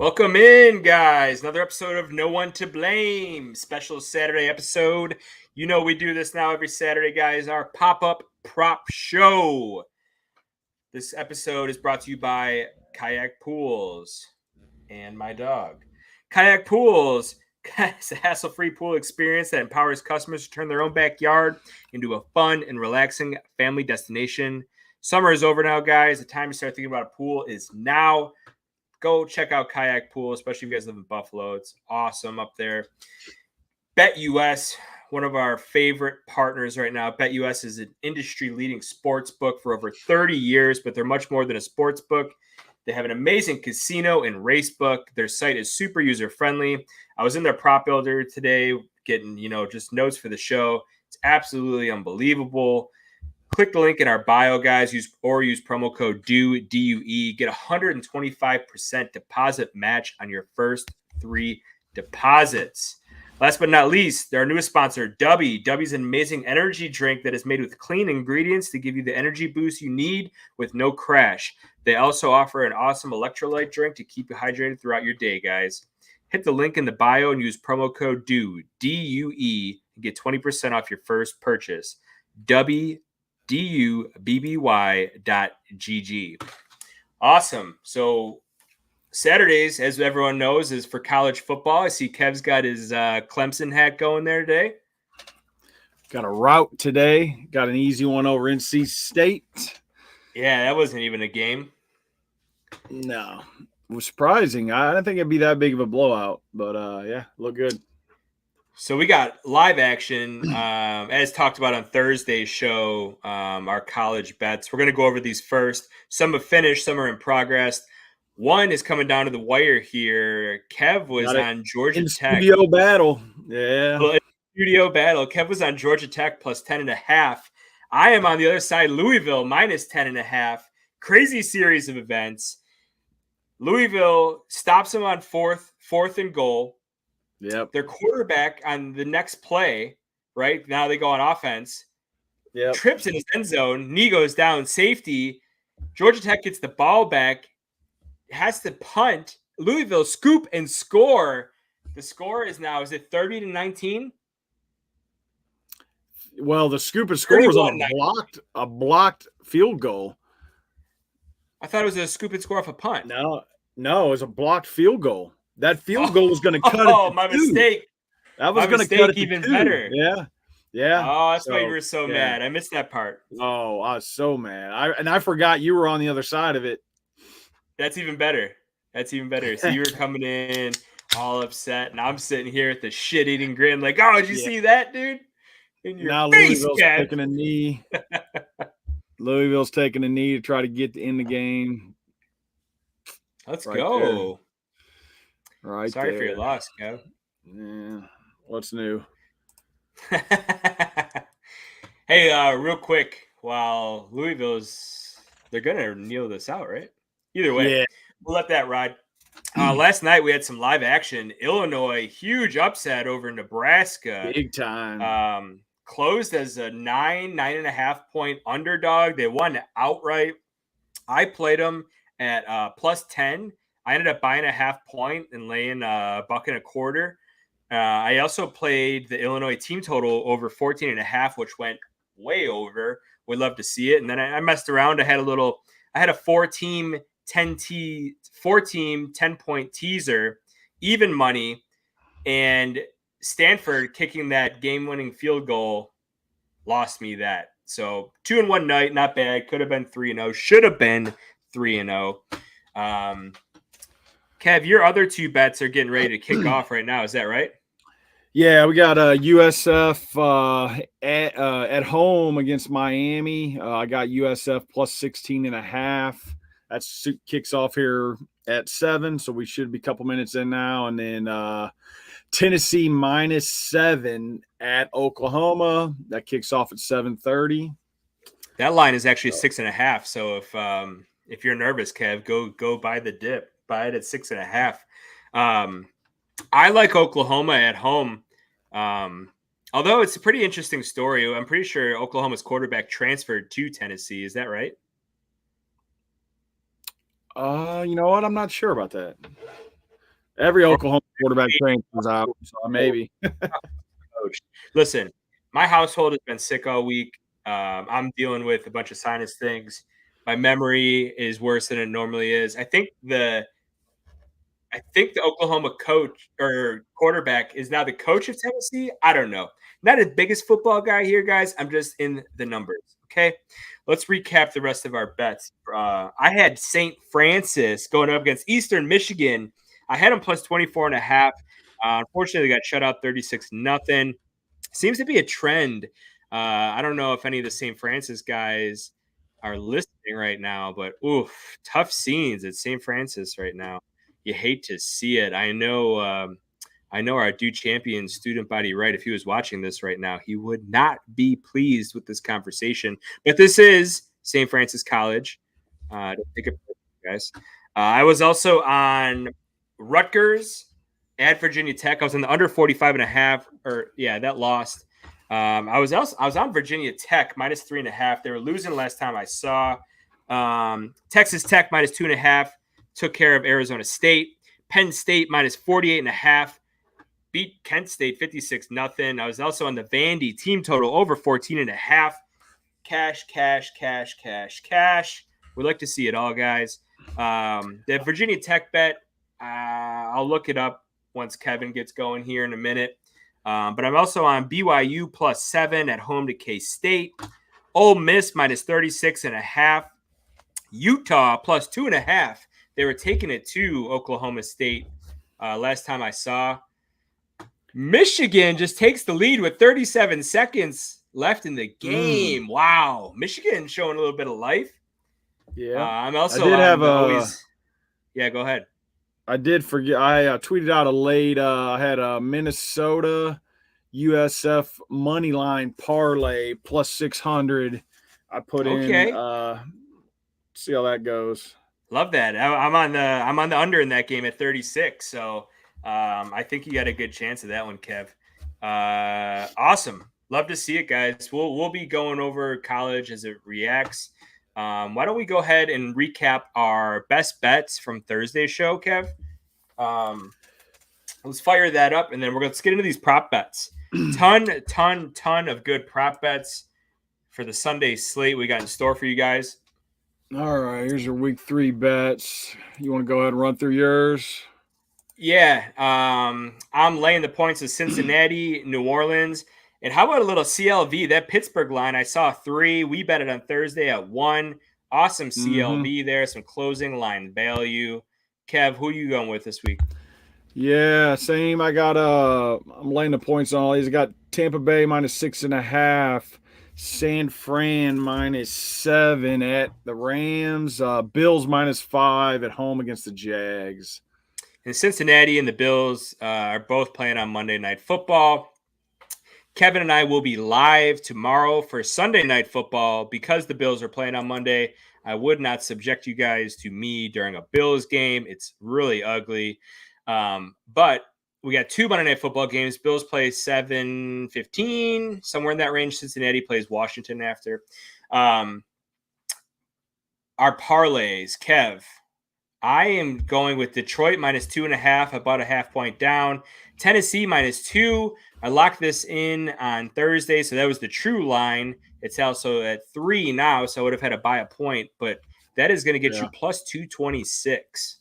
Welcome in, guys. Another episode of No One to Blame. Special Saturday episode. You know we do this now every Saturday, guys. Our pop-up prop show. This episode is brought to you by Kayak Pools and my dog. Kayak Pools is a hassle-free pool experience that empowers customers to turn their own backyard into a fun and relaxing family destination. Summer is over now, guys. The time to start thinking about a pool is now. Go check out Kayak Pool, especially if you guys live in Buffalo. It's awesome up there. BetUS, one of our favorite partners right now. BetUS is an industry-leading sports book for over 30 years, but they're much more than a sports book. They have an amazing casino and race book. Their site is super user-friendly. I was in their prop builder today getting, just notes for the show. It's absolutely unbelievable. Click the link in our bio, guys. Use promo code DUE, D-U-E. Get 125% deposit match on your first 3 deposits. Last but not least, their newest sponsor, Dubby. Dubby's an amazing energy drink that is made with clean ingredients to give you the energy boost you need with no crash. They also offer an awesome electrolyte drink to keep you hydrated throughout your day, guys. Hit the link in the bio and use promo code DUE, D-U-E, and get 20% off your first purchase. Dubby, DUBBY.GG. Awesome. So Saturdays, as everyone knows, is for college football. I see Kev's got his Clemson hat going there today. Got a route today. Got an easy one over NC State. Yeah, that wasn't even a game. No. It was surprising. I didn't think it'd be that big of a blowout, but yeah, looked good. So we got live action, as talked about on Thursday's show, our college bets. We're going to go over these first. Some have finished, some are in progress. One is coming down to the wire here. Kev was on Georgia Tech. Studio battle. Yeah. Studio battle. Kev was on Georgia Tech plus 10.5. I am on the other side, Louisville minus 10.5. Crazy series of events. Louisville stops him on fourth and goal. Yep. Their quarterback on the next play, right? Now they go on offense. Yep. Trips in his end zone. Knee goes down. Safety. Georgia Tech gets the ball back. Has to punt. Louisville scoop and score. The score is now, is it 30-19? Well, the scoop and score was on a blocked field goal. I thought it was a scoop and score off a punt. No, it was a blocked field goal. That field goal was going to cut it. Oh, my mistake. That was going to cut it even better. Yeah. Yeah. Oh, that's why you were so mad. I missed that part. Oh, I was so mad. I forgot you were on the other side of it. That's even better. So you were coming in all upset, and I'm sitting here with the shit-eating grin like, oh, did you see that, dude? In your now face, Louisville's taking a knee. Louisville's taking a knee to try to get in the game. Let's go. There. Right. Sorry there. for your loss, Kev. Yeah. What's new? Hey, real quick, while they're gonna kneel this out, right? Either way, yeah. We'll let that ride. Last night we had some live action. Illinois, huge upset over Nebraska. Big time. Closed as a 9.5 point underdog. They won outright. I played them at plus 10. I ended up buying a half point and laying $1.25. I also played the Illinois team total over 14.5, which went way over. Would love to see it. And then I messed around. I had a 4-team 10-point teaser, even money, and Stanford kicking that game-winning field goal lost me that. So 2-1 night, not bad. Could have been 3-0. Should have been 3-0. Kev, your other two bets are getting ready to kick off right now. Is that right? Yeah, we got USF at home against Miami. I got USF plus 16.5. That kicks off here at 7, so we should be a couple minutes in now. And then Tennessee minus 7 at Oklahoma. That kicks off at 7:30. That line is actually 6.5. So if you're nervous, Kev, go buy the dip. Buy it at 6.5. I like Oklahoma at home. Although it's a pretty interesting story. I'm pretty sure Oklahoma's quarterback transferred to Tennessee. Is that right? You know what? I'm not sure about that. Every Oklahoma quarterback transfers out, so maybe. Coach. Listen, my household has been sick all week. I'm dealing with a bunch of sinus things. My memory is worse than it normally is. I think the Oklahoma coach or quarterback is now the coach of Tennessee. I don't know. Not the biggest football guy here, guys. I'm just in the numbers. Okay. Let's recap the rest of our bets. I had St. Francis going up against Eastern Michigan. I had them plus 24.5. Unfortunately, they got shut out 36-0. Seems to be a trend. I don't know if any of the St. Francis guys are listening right now, but oof, tough scenes at St. Francis right now. You hate to see it. I know our Duke champion student body right. If he was watching this right now, he would not be pleased with this conversation. But this is St. Francis College. Don't take it, guys. I was also on Rutgers at Virginia Tech. I was on the under 45.5. That lost. I was on Virginia Tech minus 3.5. They were losing last time I saw. Texas Tech minus 2.5. Took care of Arizona State. Penn State minus 48.5. Beat Kent State 56-0. I was also on the Vandy team total over 14.5. Cash. We'd like to see it all, guys. The Virginia Tech bet, I'll look it up once Kevin gets going here in a minute. But I'm also on BYU plus 7 at home to K-State. Ole Miss minus 36.5. Utah plus 2.5. They were taking it to Oklahoma State last time I saw. Michigan just takes the lead with 37 seconds left in the game. Wow. Michigan showing a little bit of life. Yeah. I'm also Yeah, go ahead. I did forget. I tweeted out a late. I had a Minnesota USF money line parlay plus 600. I put in. See how that goes. Love that. I'm on the under in that game at 36. So I think you got a good chance of that one, Kev. Awesome. Love to see it, guys. We'll be going over college as it reacts. Why don't we go ahead and recap our best bets from Thursday's show, Kev? Let's fire that up, and then let's get into these prop bets. Ton of good prop bets for the Sunday slate we got in store for you guys. All right, here's your week 3 bets. You want to go ahead and run through yours? Yeah, I'm laying the points of Cincinnati, New Orleans. And how about a little CLV? That Pittsburgh line, I saw 3. We bet it on Thursday at 1. Awesome CLV there. Some closing line value. Kev, who are you going with this week? Yeah, same. I got I'm laying the points on all these. I got Tampa Bay minus 6.5. San Fran minus 7 at the Rams. Bills minus 5 at home against the Jags. And Cincinnati and the Bills are both playing on Monday Night Football. Kevin and I will be live tomorrow for Sunday Night Football. Because the Bills are playing on Monday, I would not subject you guys to me during a Bills game. It's really ugly. But we got 2 Monday Night Football games. Bills play 7:15, somewhere in that range. Cincinnati plays Washington after. Our parlays, Kev. I am going with Detroit minus 2.5, about a half point down. Tennessee minus 2. I locked this in on Thursday, so that was the true line. It's also at 3 now, so I would have had to buy a point, but that is going to get you plus 226.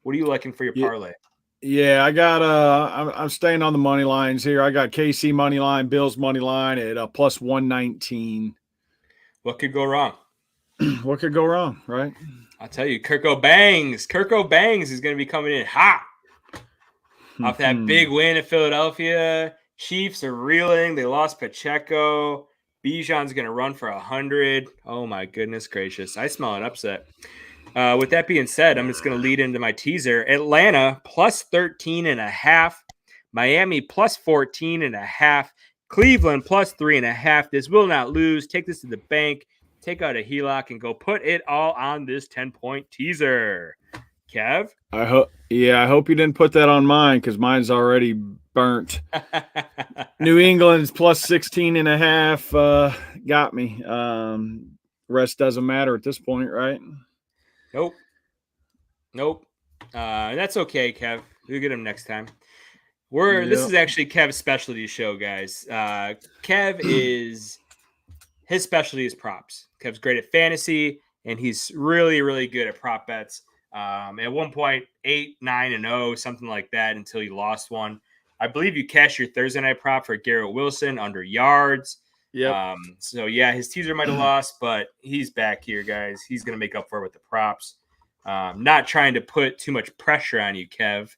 What are you liking for your parlay? Yeah, I got I'm staying on the money lines here. I got KC money line, Bills money line at plus 119. What could go wrong? What could go wrong, right? I'll tell you, Kirko Bangs is going to be coming in hot off that big win in Philadelphia. Chiefs are reeling. They lost Pacheco. Bijan's going to run for 100. Oh, my goodness gracious. I smell an upset. With that being said, I'm just going to lead into my teaser. Atlanta plus 13.5. Miami plus 14.5. Cleveland plus 3.5. This will not lose. Take this to the bank. Take out a HELOC and go put it all on this 10-point teaser. Kev? I hope you didn't put that on mine because mine's already burnt. New England's plus 16.5 got me. Rest doesn't matter at this point, right? Nope. And that's okay, Kev. We'll get him next time. This is actually Kev's specialty show, guys. His specialty is props. Kev's great at fantasy, and he's really, really good at prop bets. At one point, 8-9-0, something like that, until he lost one. I believe you cashed your Thursday night prop for Garrett Wilson under yards. Yep. So yeah, his teaser might have lost, but he's back here, guys. He's gonna make up for it with the props. Not trying to put too much pressure on you, Kev.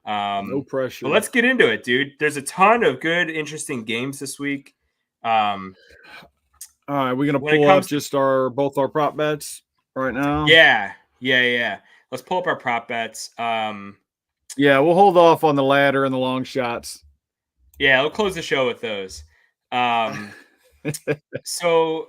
No pressure. But let's get into it, dude. There's a ton of good, interesting games this week. All right, we're gonna pull up just both our prop bets right now. Yeah. Let's pull up our prop bets. Yeah, we'll hold off on the ladder and the long shots. Yeah, we'll close the show with those. So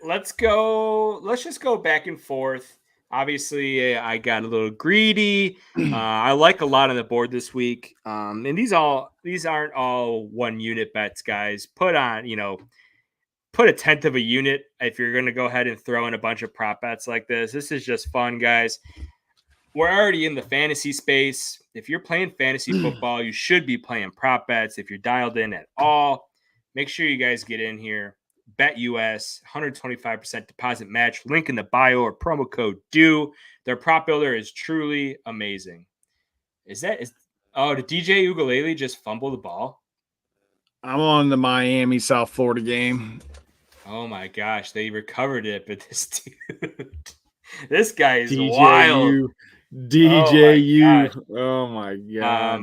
let's just go back and forth. Obviously, I got a little greedy. I like a lot on the board this week. And these aren't all 1 unit bets, guys. Put a tenth of a unit if you're going to go ahead and throw in a bunch of prop bets like this. This is just fun, guys. We're already in the fantasy space. If you're playing fantasy football, you should be playing prop bets. If you're dialed in at all, make sure you guys get in here. BetUS, 125% deposit match. Link in the bio or promo code DO. Their prop builder is truly amazing. Did DJ Ugalele just fumble the ball? I'm on the Miami, South Florida game. Oh my gosh, they recovered it, but this this guy is wild. DJU. Oh my god.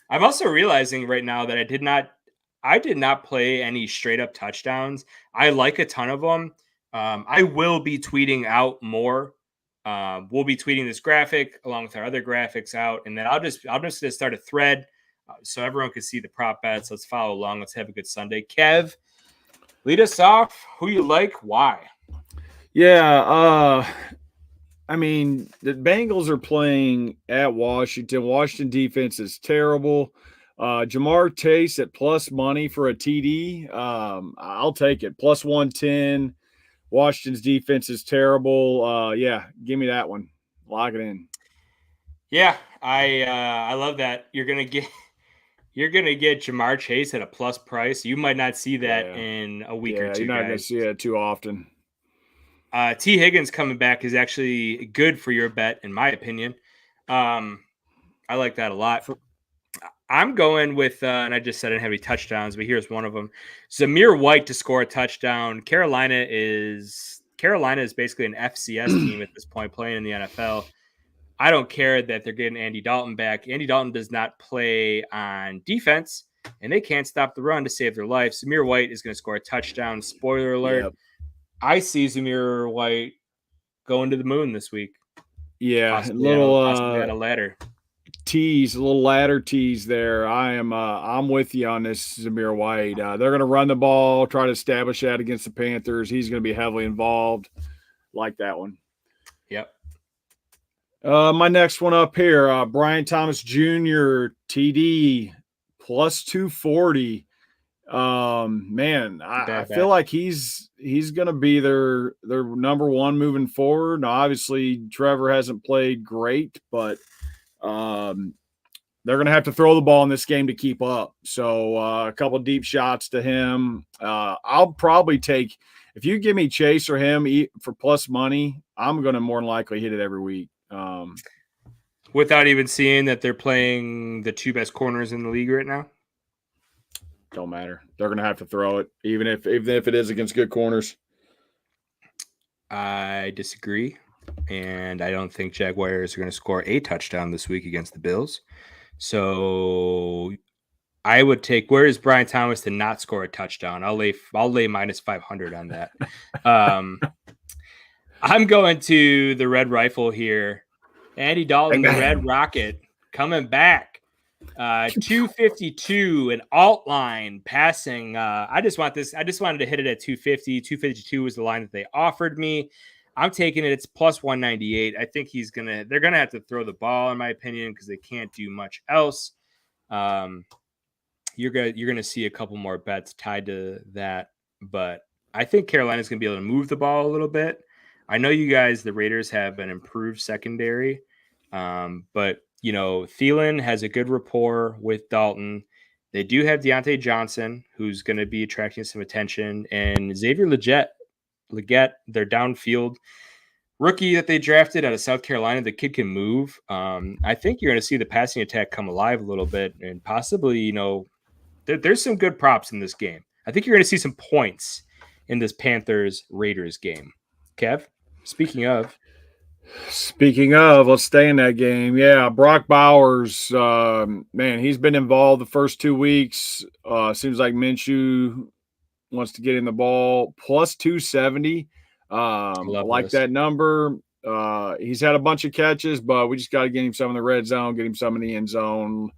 I'm also realizing right now that I did not play any straight up touchdowns. I like a ton of them. I will be tweeting out more. We'll be tweeting this graphic along with our other graphics out, and then I'm just going to start a thread so everyone can see the prop bets. Let's follow along. Let's have a good Sunday. Kev, lead us off. Who you like? Why? Yeah. I mean, the Bengals are playing at Washington. Washington defense is terrible. Jamar Chase at plus money for a TD. I'll take it. Plus 110. Washington's defense is terrible. Yeah, give me that one. Lock it in. Yeah, I love that. You're gonna get Jamar Chase at a plus price. You might not see that in a week or two. You're not gonna see it too often. T. Higgins coming back is actually good for your bet, in my opinion. I like that a lot. I'm going with, and I just said I didn't have any touchdowns, but here's one of them. Zamir White to score a touchdown. Carolina is basically an FCS team at this point, playing in the NFL. I don't care that they're getting Andy Dalton back. Andy Dalton does not play on defense, and they can't stop the run to save their life. Zamir White is going to score a touchdown. Spoiler alert. Yep. I see Zamir White going to the moon this week. Yeah, possibly a ladder. A little ladder tease there. I'm with you on this Zamir White. They're going to run the ball, try to establish that against the Panthers. He's going to be heavily involved. Like that one. Yep. My next one up here, Brian Thomas Jr. TD plus 240. Man, I feel like he's going to be their number one moving forward. Now, obviously, Trevor hasn't played great, but they're going to have to throw the ball in this game to keep up. So a couple of deep shots to him. I'll probably take – if you give me Chase or him for plus money, I'm going to more than likely hit it every week. Without even seeing that they're playing the two best corners in the league right now? Don't matter. They're going to have to throw it, even if it is against good corners. I disagree, and I don't think Jaguars are going to score a touchdown this week against the Bills. So I would take. Where is Brian Thomas to not score a touchdown? I'll lay minus 500 on that. I'm going to the Red Rifle here. Andy Dalton, the Red Rocket, coming back. 252 an alt line passing. I just wanted to hit it at 250. 252 was the line that they offered me. I'm taking it. It's plus 198. I think they're gonna have to throw the ball, in my opinion, because they can't do much else. You're gonna see a couple more bets tied to that, but I think Carolina's gonna be able to move the ball a little bit. I know you guys, the Raiders, have an improved secondary. But Thielen has a good rapport with Dalton. They do have Deontay Johnson, who's going to be attracting some attention, and Xavier Legette, their downfield rookie that they drafted out of South Carolina. The kid can move. I think you're going to see the passing attack come alive a little bit, and possibly, there's some good props in this game. I think you're going to see some points in this Panthers-Raiders game. Kev, speaking of, let's stay in that game. Yeah, Brock Bowers, man, he's been involved the first 2 weeks. Seems like Minshew wants to get in the ball. Plus 270. I like that number. He's had a bunch of catches, but we just got to get him some in the red zone, get him some in the end zone.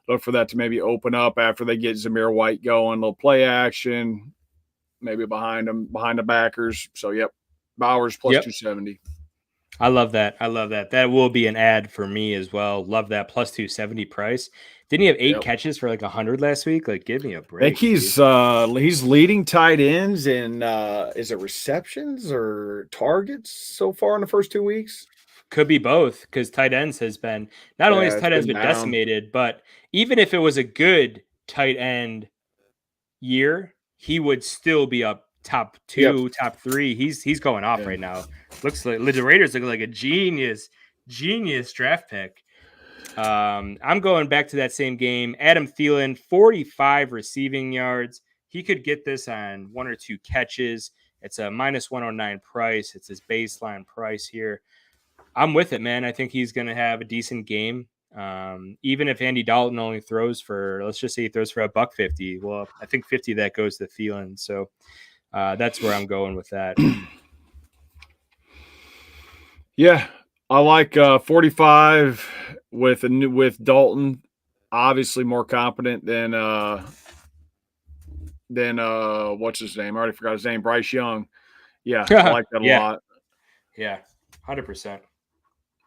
Look for that to maybe open up after they get Zamir White going. A little play action, maybe behind the backers. So, yep, Bowers plus 270. I love that. That will be an ad for me as well. Love that plus 270 price. Didn't he have 8 catches for like 100 last week? Like, give me a break. I think he's leading tight ends in is it receptions or targets so far in the first 2 weeks? Could be both, because tight ends has been not only has tight ends been decimated, but even if it was a good tight end year, he would still be up top 2, top 3. He's going off right now. Looks like the Raiders look like a genius draft pick. I'm going back to that same game. Adam Thielen, 45 receiving yards. He could get this on 1 or 2 catches. It's a minus 109 price. It's his baseline price here. I'm with it, man. I think he's going to have a decent game. Even if Andy Dalton only throws for, let's just say he throws for $150. Well, I think 50 that goes to Thielen. So that's where I'm going with that. Yeah, I like 45 with Dalton. Obviously more competent than what's his name? I already forgot his name. Bryce Young. Yeah, I like that a lot. Yeah, 100%.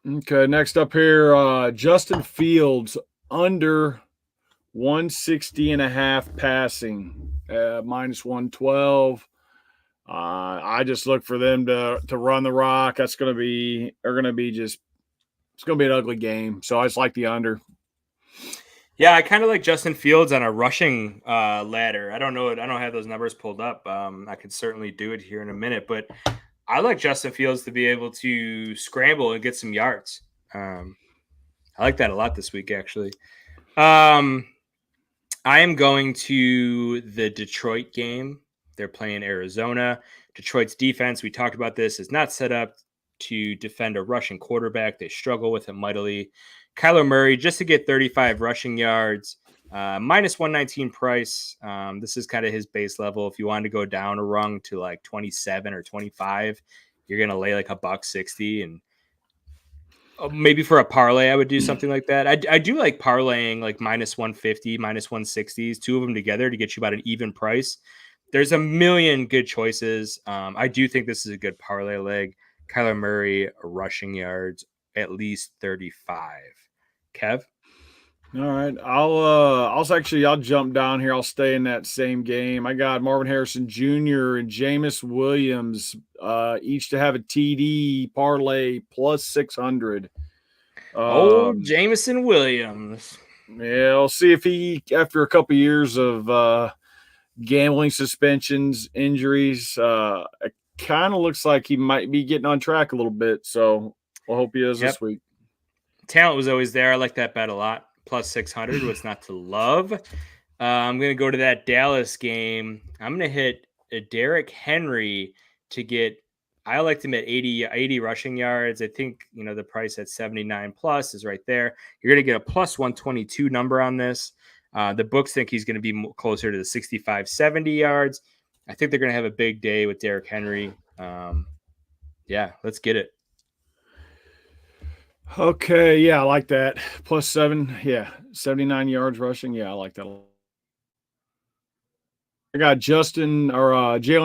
Okay, next up here, Justin Fields under 160.5 passing, minus 112. I just look for them to run the rock. It's going to be an ugly game. So I just like the under. Yeah, I kind of like Justin Fields on a rushing ladder. I don't know. I don't have those numbers pulled up. I could certainly do it here in a minute, but I like Justin Fields to be able to scramble and get some yards. I like that a lot this week, actually. I am going to the Detroit game. They're playing Arizona. Detroit's defense, we talked about this, is not set up to defend a rushing quarterback. They struggle with it mightily. Kyler Murray, just to get 35 rushing yards, minus 119 price. This is kind of his base level. If you wanted to go down a rung to like 27 or 25, you're going to lay like $160. And maybe for a parlay, I would do something like that. I do like parlaying like minus 150, minus 160s, 2 of them together to get you about an even price. There's a million good choices. I do think this is a good parlay leg. Kyler Murray, rushing yards, at least 35. Kev? All right. I'll jump down here. I'll stay in that same game. I got Marvin Harrison Jr. and Jameis Williams, each to have a TD parlay plus 600. Jameson Williams. Yeah, I'll see if he, after a couple years of gambling suspensions, injuries, it kind of looks like he might be getting on track a little bit. So we'll hope he is this week. Talent was always there. I like that bet a lot. Plus 600. What's not to love? I'm going to go to that Dallas game. I'm going to hit a Derrick Henry to get, I liked him at 80 rushing yards. I think, the price at 79 plus is right there. You're going to get a plus 122 number on this. The books think he's going to be closer to the 65, 70 yards. I think they're going to have a big day with Derrick Henry. Yeah, let's get it. Okay, yeah, I like that. Plus 7, yeah, 79 yards rushing. Yeah, I like that. I got Jalen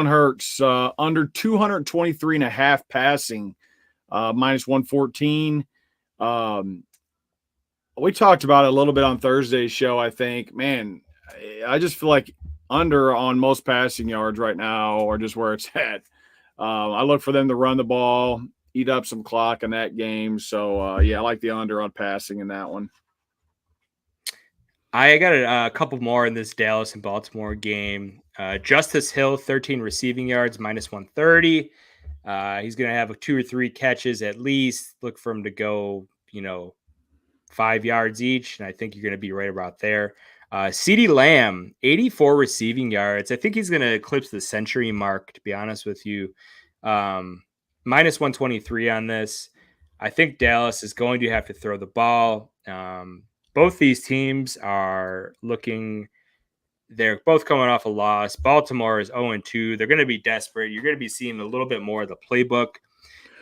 Hurts under 223.5 passing, minus 114. We talked about it a little bit on Thursday's show, I think. Man, I just feel like under on most passing yards right now, or just where it's at. I look for them to run the ball. eat up some clock in that game. So yeah, I like the under on passing in that one. I got a couple more in this Dallas and Baltimore game. Justice Hill, 13 receiving yards, minus 130. He's going to have 2 or 3 catches at least. Look for him to go, 5 yards each, and I think you're going to be right about there. CeeDee Lamb, 84 receiving yards. I think he's going to eclipse the century mark, to be honest with you. Minus 123 on this. I think Dallas is going to have to throw the ball. Both these teams are they're both coming off a loss. Baltimore is 0-2. They're going to be desperate. You're going to be seeing a little bit more of the playbook.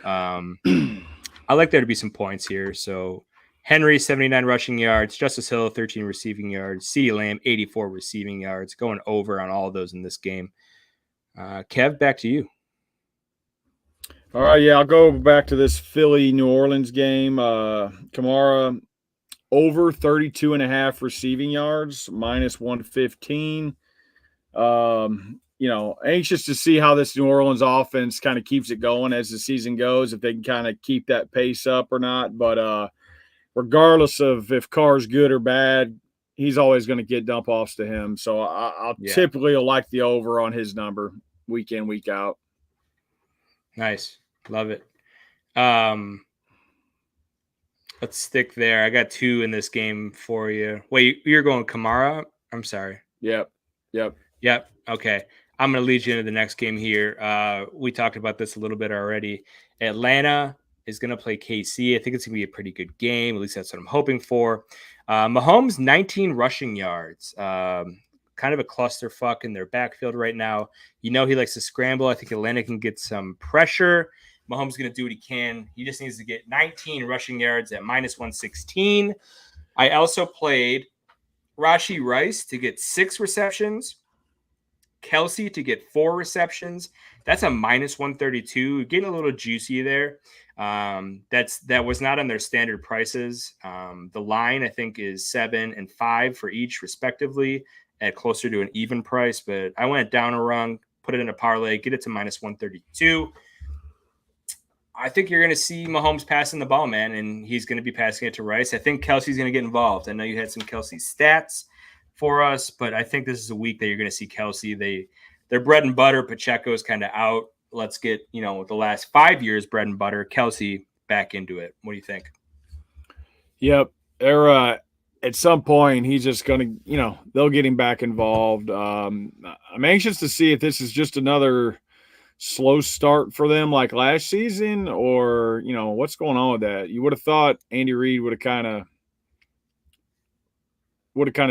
I like there to be some points here. So Henry, 79 rushing yards. Justice Hill, 13 receiving yards. CeeDee Lamb, 84 receiving yards. Going over on all of those in this game. Kev, back to you. All right, yeah, I'll go back to this Philly-New Orleans game. Kamara, over 32.5 receiving yards, minus 115. Anxious to see how this New Orleans offense kind of keeps it going as the season goes, if they can kind of keep that pace up or not. But regardless of if Carr's good or bad, he's always going to get dump offs to him. So I'll typically like the over on his number week in, week out. Nice. Love it. Let's stick there. I got 2 in this game for you. Wait, you're going Kamara? I'm sorry. Yep. Okay. I'm going to lead you into the next game here. We talked about this a little bit already. Atlanta is going to play KC. I think it's going to be a pretty good game. At least that's what I'm hoping for. Mahomes, 19 rushing yards. Kind of a clusterfuck in their backfield right now. He likes to scramble. I think Atlanta can get some pressure. Mahomes is going to do what he can. He just needs to get 19 rushing yards at minus 116. I also played Rashee Rice to get 6 receptions. Kelsey to get 4 receptions. That's a minus 132. Getting a little juicy there. That was not on their standard prices. The line, I think, is 7 and 5 for each, respectively, at closer to an even price. But I went down a rung, put it in a parlay, get it to minus 132. I think you're going to see Mahomes passing the ball, man, and he's going to be passing it to Rice. I think Kelsey's going to get involved. I know you had some Kelsey stats for us, but I think this is a week that you're going to see Kelsey. Their bread and butter, Pacheco is kind of out. Let's get, the last 5 years bread and butter, Kelsey back into it. What do you think? Yep. They're, at some point, he's just going to, they'll get him back involved. I'm anxious to see if this is just another slow start for them like last season, or what's going on with that. You would have thought Andy Reid would have kind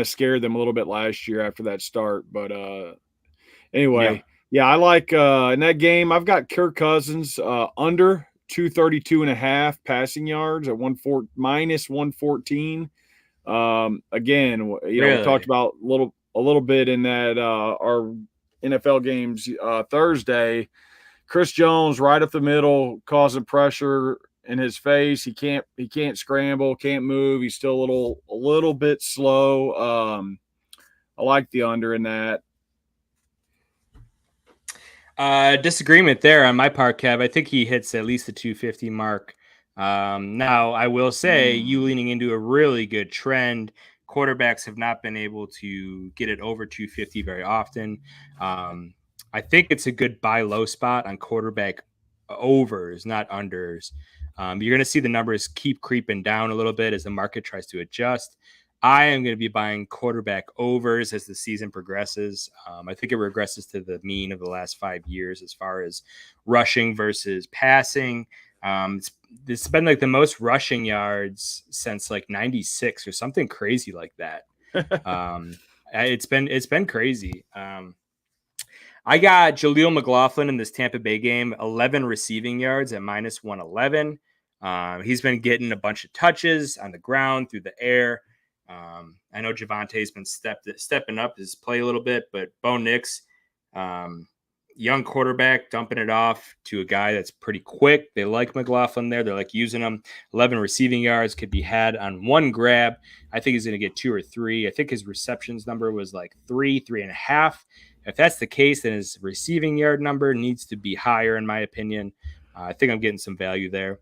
of scared them a little bit last year after that start, but anyway, yeah, I like in that game I've got Kirk Cousins under 232.5 passing yards at minus 114. Again, we talked about a little bit in that our NFL games Thursday. Chris Jones right up the middle, causing pressure in his face. He can't scramble, can't move. He's still a little bit slow. I like the under in that. Disagreement there on my part, Kev. I think he hits at least the 250 mark. Now, I will say you leaning into a really good trend. Quarterbacks have not been able to get it over 250 very often. I think it's a good buy low spot on quarterback overs, not unders. You're going to see the numbers keep creeping down a little bit as the market tries to adjust. I am going to be buying quarterback overs as the season progresses. I think it regresses to the mean of the last 5 years as far as rushing versus passing. It's been like the most rushing yards since like 96 or something crazy like that. It's been crazy. I got Jaleel McLaughlin in this Tampa Bay game, 11 receiving yards at minus 111. He's been getting a bunch of touches on the ground, through the air. I know Javante's been stepping up his play a little bit, but Bo Nix, young quarterback, dumping it off to a guy that's pretty quick. They like McLaughlin there. They're like using him. 11 receiving yards could be had on one grab. I think he's going to get 2 or 3. I think his receptions number was like 3.5. If that's the case, then his receiving yard number needs to be higher, in my opinion. I think I'm getting some value there.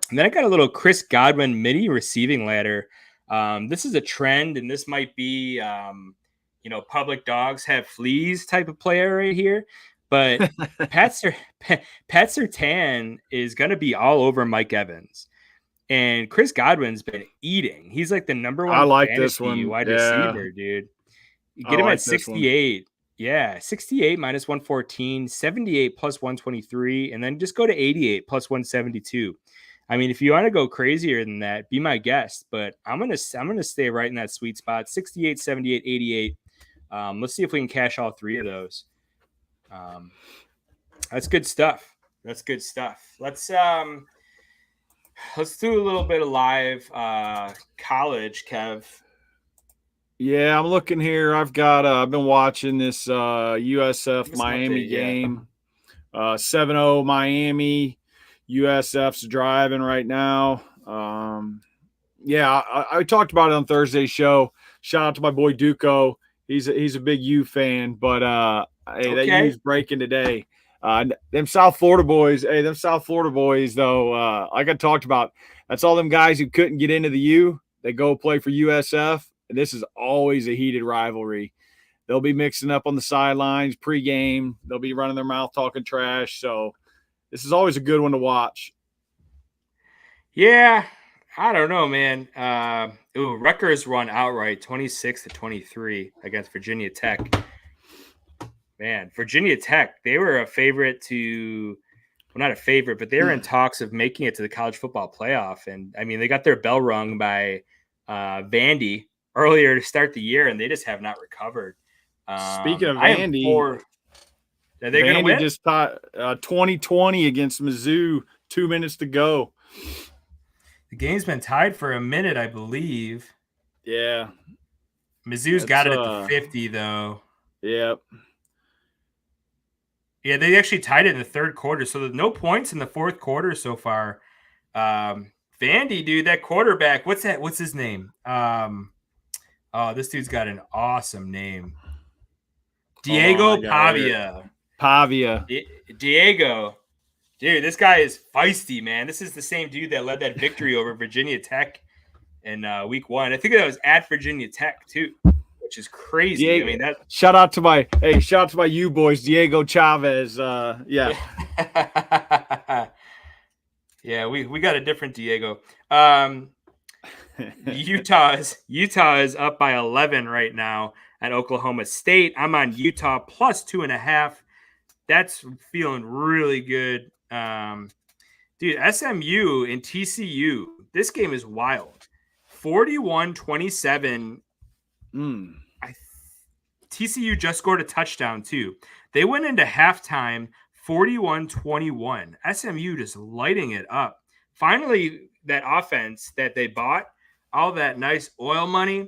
And then I got a little Chris Godwin mini receiving ladder. This is a trend, and this might be, public dogs have fleas type of player right here. But Pat Surtain is going to be all over Mike Evans. And Chris Godwin's been eating. He's like the number I one like this fantasy one. wide Yeah. receiver, dude. You I get him like at this one. 68. Yeah, 68 minus 114, 78 plus 123, and then just go to 88 plus 172. I mean, if you want to go crazier than that, be my guest. But I'm gonna stay right in that sweet spot, 68, 78, 88. Let's see if we can cash all three of those. That's good stuff. Let's do a little bit of live college, Kev. Yeah, I'm looking here. I've been watching this USF Miami game. 7-0 Miami. USF's driving right now. I talked about it on Thursday's show. Shout out to my boy Duco. He's a big U fan, but hey, that U's breaking today. Them South Florida boys, though, like I talked about, that's all them guys who couldn't get into the U. They go play for USF, and this is always a heated rivalry. They'll be mixing up on the sidelines pregame. They'll be running their mouth talking trash. So this is always a good one to watch. Yeah, I don't know, man. Rutgers won outright 26-23 against Virginia Tech. Man, Virginia Tech, they were a favorite not a favorite, but they were in talks of making it to the college football playoff. And I mean, they got their bell rung by Vandy earlier to start the year, and they just have not recovered. Speaking of Vandy, are they going to win? Just taught 2020 against Mizzou, 2 minutes to go. The game's been tied for a minute, I believe. Yeah. Mizzou's got it at the 50, though. Yep. Yeah, they actually tied it in the third quarter, so there's no points in the fourth quarter so far. Vandy, dude, that quarterback, what's his name? This dude's got an awesome name. Diego Pavia. Diego. Dude, this guy is feisty, man. This is the same dude that led that victory over Virginia Tech in week 1. I think that was at Virginia Tech, too, which is crazy. Diego, I mean, shout out to my you boys, Diego Chavez. Yeah. Yeah, we got a different Diego. Utah is up by 11 right now at Oklahoma State. I'm on Utah plus 2.5. That's feeling really good. Dude, SMU and TCU, this game is wild. 41-27. TCU just scored a touchdown too. They went into halftime 41-21. SMU just lighting it up. Finally, that offense that they bought, all that nice oil money,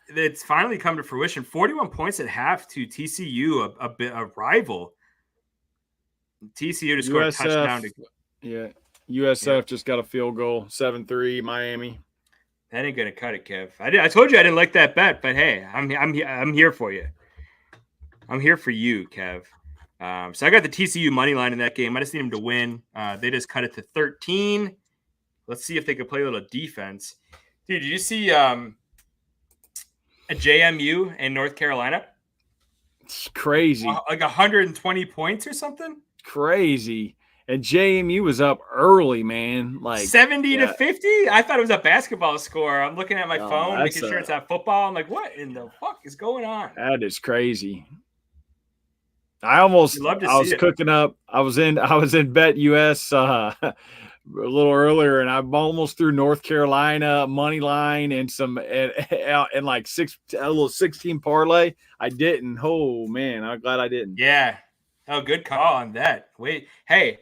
it's finally come to fruition. 41 points at half to TCU, a rival. TCU just scored a touchdown. USF just got a field goal, 7-3 Miami. That ain't gonna cut it, Kev. I told you I didn't like that bet, but hey, I'm here for you. I'm here for you, Kev. So I got the TCU money line in that game. I just need them to win. They just cut it to 13. Let's see if they can play a little defense. Dude, did you see a JMU in North Carolina? It's crazy. Like 120 points or something? Crazy. And JMU was up early, man. Like 70-50? I thought it was a basketball score. I'm looking at my phone, making sure it's not football. I'm like, what in the fuck is going on? That is crazy. I was cooking up. I was in Bet US a little earlier, and I almost threw North Carolina money line and and like a little 16 parlay. I didn't. Oh man, I'm glad I didn't. Yeah. Oh, good call on that. Wait, hey.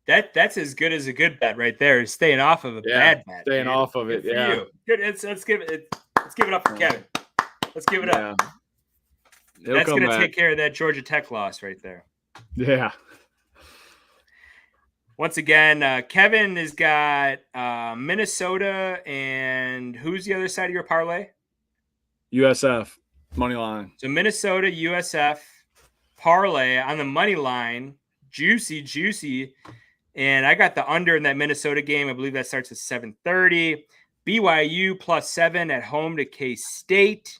That's as good as a good bet right there. Staying off of a bad bet. Staying off of it. Yeah. You. Good. Let's give it up for Kevin. Let's give it up. That's going to take care of that Georgia Tech loss right there. Yeah. Once again, Kevin has got Minnesota, and who's the other side of your parlay? USF money line. So Minnesota, USF parlay on the money line. juicy. And I got the under in that Minnesota game. I believe that starts at 7:30. BYU +7 at home to K-State.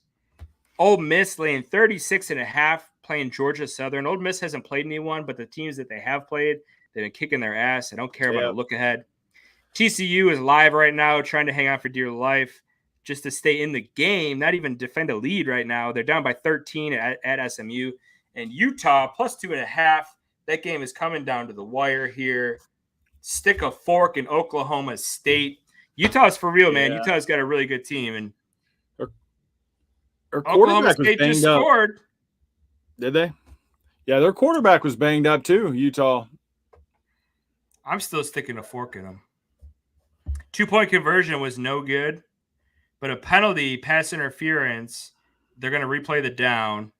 Ole Miss laying 36.5 playing Georgia Southern. Ole Miss hasn't played anyone, but the teams that they have played, they've been kicking their ass. I don't care about a look ahead. TCU is live right now, trying to hang on for dear life just to stay in the game, not even defend a lead right now. They're down by 13 at SMU. And Utah +2.5. That game is coming down to the wire here. Stick a fork in Oklahoma State. Utah's for real, man. Utah's got a really good team. And Oklahoma State just scored. Did they? Yeah, their quarterback was banged up too, Utah. I'm still sticking a fork in them. 2-point conversion was no good, but a penalty, pass interference, they're going to replay the down.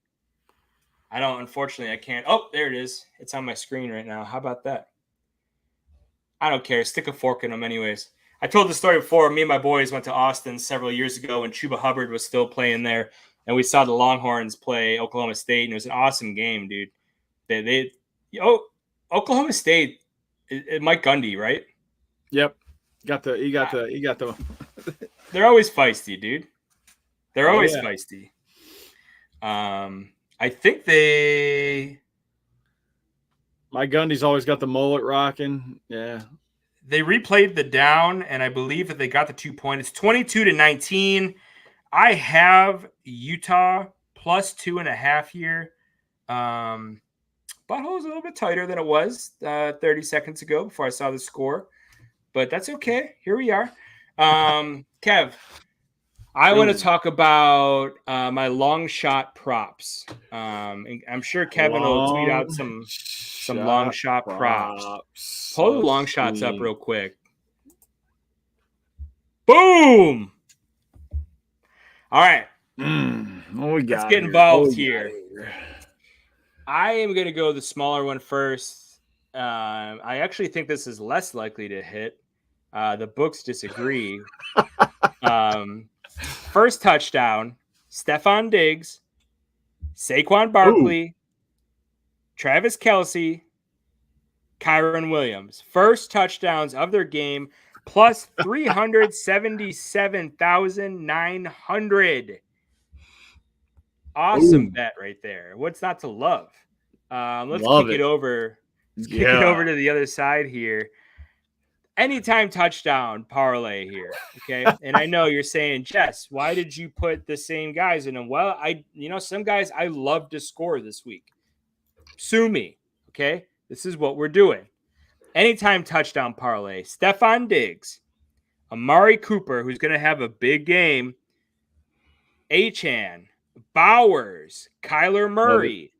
Unfortunately, I can't. Oh, there it is. It's on my screen right now. How about that? I don't care. Stick a fork in them anyways. I told the story before. Me and my boys went to Austin several years ago when Chuba Hubbard was still playing there, and we saw the Longhorns play Oklahoma State, and it was an awesome game, dude. Oklahoma State, Mike Gundy, right? Yep. He got the. They're always feisty, dude. They're always feisty. I think Mike Gundy's always got the mullet rocking. Yeah. They replayed the down, and I believe that they got the 2-point. It's 22-19. I have Utah +2.5 here. Butthole's a little bit tighter than it was 30 seconds ago before I saw the score, but that's okay. Here we are. Kev, I want to talk about my long shot props. I'm sure Kevin will tweet out some long shot props. Pull the long shots up real quick. Boom! All right. Let's get involved here. I am going to go the smaller one first. I actually think this is less likely to hit. The books disagree. First touchdown, Stephon Diggs, Saquon Barkley, Travis Kelce, Kyron Williams. First touchdowns of their game, plus 377,900. Awesome bet right there. What's not to love? Let's kick it over. Let's kick it over to the other side here. Anytime touchdown parlay here, okay? And I know you're saying, Jess, why did you put the same guys in them? Well, some guys I love to score this week. Sue me, okay? This is what we're doing. Anytime touchdown parlay. Stephon Diggs, Amari Cooper, who's going to have a big game, Achane, Bowers, Kyler Murray,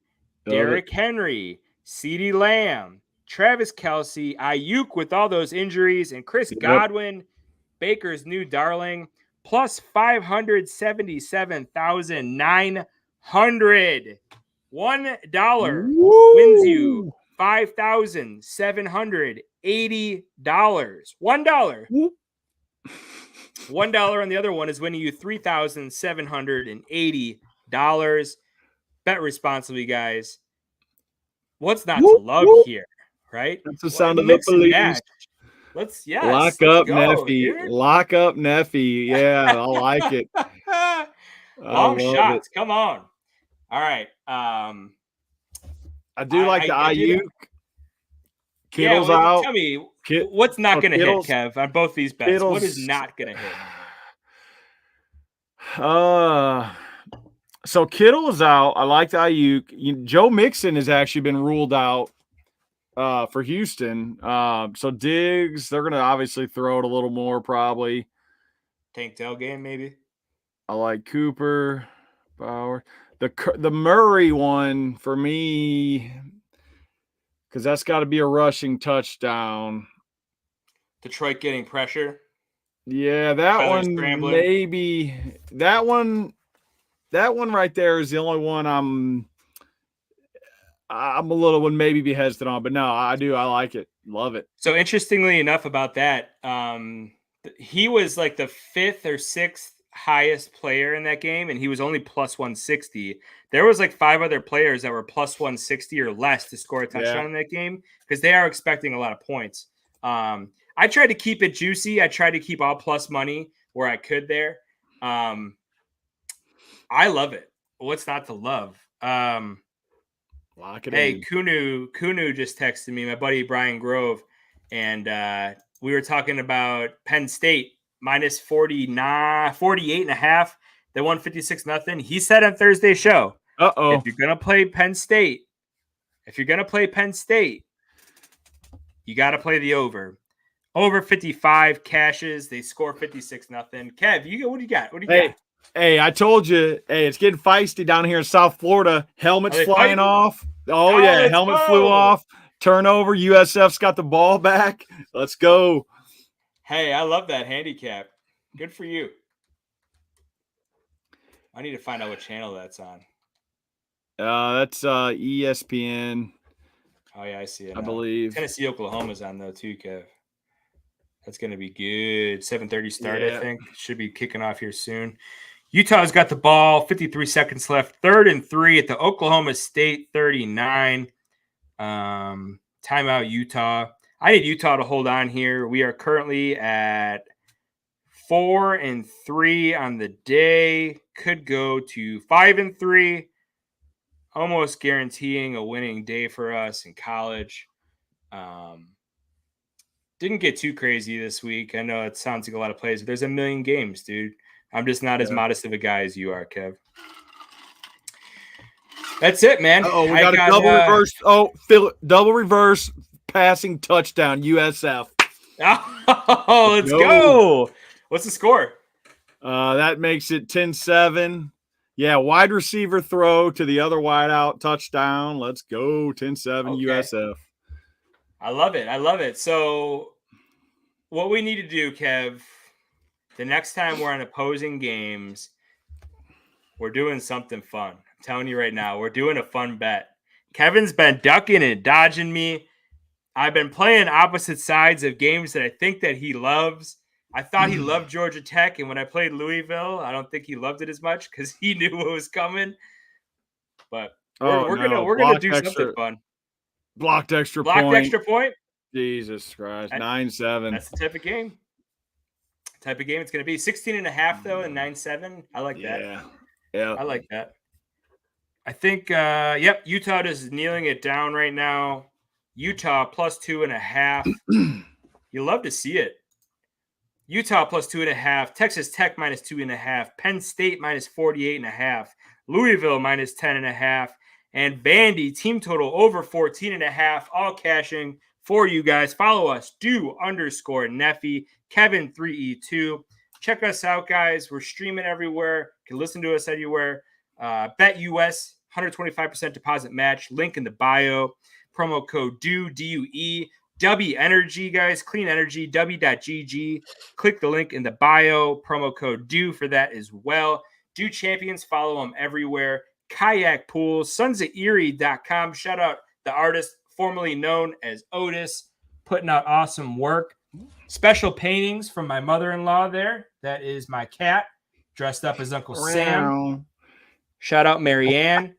Derrick Henry, CeeDee Lamb, Travis Kelce, Ayuk with all those injuries, and Chris Godwin, Baker's new darling, plus 577,900. $1 wins you $5,780. $1. $1 on the other one is winning you $3,780. Bet responsibly, guys. What's not to love here, right? That's the sound of the police. Let's lock up Neffy. Dude. Lock up Neffy. Yeah, I like it. Long shots. Come on. All right. I do like the Ayuk. Kittle's out. Tell me, what's not going to hit, Kev, on both these bets? What is not going to hit? So Kittle is out. I like the Ayuk. Joe Mixon has actually been ruled out for Houston. So Diggs, they're going to obviously throw it a little more probably. Tank Dell game, maybe. I like Cooper, Bauer. The Murray one for me, because that's got to be a rushing touchdown. Detroit getting pressure. Yeah, that one maybe. That one right there is the only one I'm a little one maybe be hesitant on, but no, I do. I like it. Love it. So interestingly enough about that, he was like the 5th or 6th highest player in that game, and he was only plus 160. There was like 5 other players that were plus 160 or less to score a touchdown in that game because they are expecting a lot of points. I tried to keep it juicy. I tried to keep all plus money where I could there. I love it. What's not to love? Lock it Hey, in. Kunu just texted me, my buddy Brian Grove, and we were talking about Penn State minus 48 and a half. They won 56-0. He said on Thursday's show, if you're going to play Penn State, you got to play the over. Over 55 cashes. They score 56-0. Kev, what do you got? Hey, I told you. Hey, it's getting feisty down here in South Florida. Helmets flying fighting? off. Oh yeah, helmet flew off. Turnover. USF's got the ball back. Let's go. Hey, I love that handicap. Good for you. I need to find out what channel that's on. That's ESPN. Oh yeah, I see it. I believe Tennessee, Oklahoma's on though too, Kev. That's going to be good. 7:30 start, I think. Should be kicking off here soon. Utah's got the ball. 53 seconds left. 3rd and 3 at the Oklahoma State 39. Timeout, Utah. I need Utah to hold on here. We are currently at 4 and 3 on the day. Could go to 5 and 3. Almost guaranteeing a winning day for us in college. Didn't get too crazy this week. I know it sounds like a lot of plays, but there's a million games, dude. I'm just not as modest of a guy as you are, Kev. That's it, man. We got a double reverse. Double reverse passing touchdown, USF. Oh, let's go. What's the score? That makes it 10-7. Yeah, wide receiver throw to the other wide out, touchdown. Let's go, 10-7 USF. I love it. So what we need to do, Kev, the next time we're on opposing games, we're doing something fun. I'm telling you right now, we're doing a fun bet. Kevin's been ducking and dodging me. I've been playing opposite sides of games that I think that he loves. I thought he loved Georgia Tech, and when I played Louisville, I don't think he loved it as much because he knew what was coming. But we're gonna do something fun. Blocked extra point. Jesus Christ. 9-7. That's the type of game. It's going to be 16.5 though, and 9-7. I like that. Yeah. I like that. I think Utah is kneeling it down right now. Utah plus 2.5. You love to see it. Utah plus 2.5. Texas Tech minus 2.5. Penn State minus 48.5. Louisville minus 10.5. And Vandy team total over 14.5. All cashing for you guys. Follow us, do_Neffy, Kevin 3E2. Check us out, guys. We're streaming everywhere. You can listen to us anywhere. Bet US 125% deposit match. Link in the bio. Promo code DUE, D-U-E. W Energy, guys. Clean Energy, W.GG. Click the link in the bio. Promo code DUE for that as well. DUE Champions. Follow them everywhere. Kayak Pools. SonsOfErie.com. Shout out the artist formerly known as Otis. Putting out awesome work. Special paintings from my mother-in-law there. That is my cat dressed up as Uncle Sam. Shout out Marianne.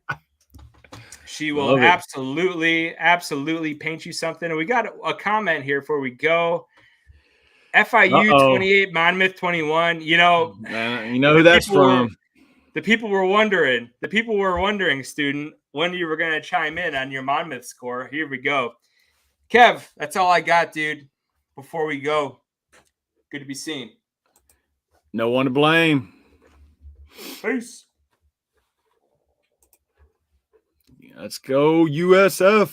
She will absolutely paint you something. And we got a comment here before we go. FIU 28, Monmouth 21. You know who that's from. The people were wondering, student, when you were going to chime in on your Monmouth score. Here we go. Kev, that's all I got, dude. Before we go, good to be seen. No one to blame. Peace. Let's go, USF.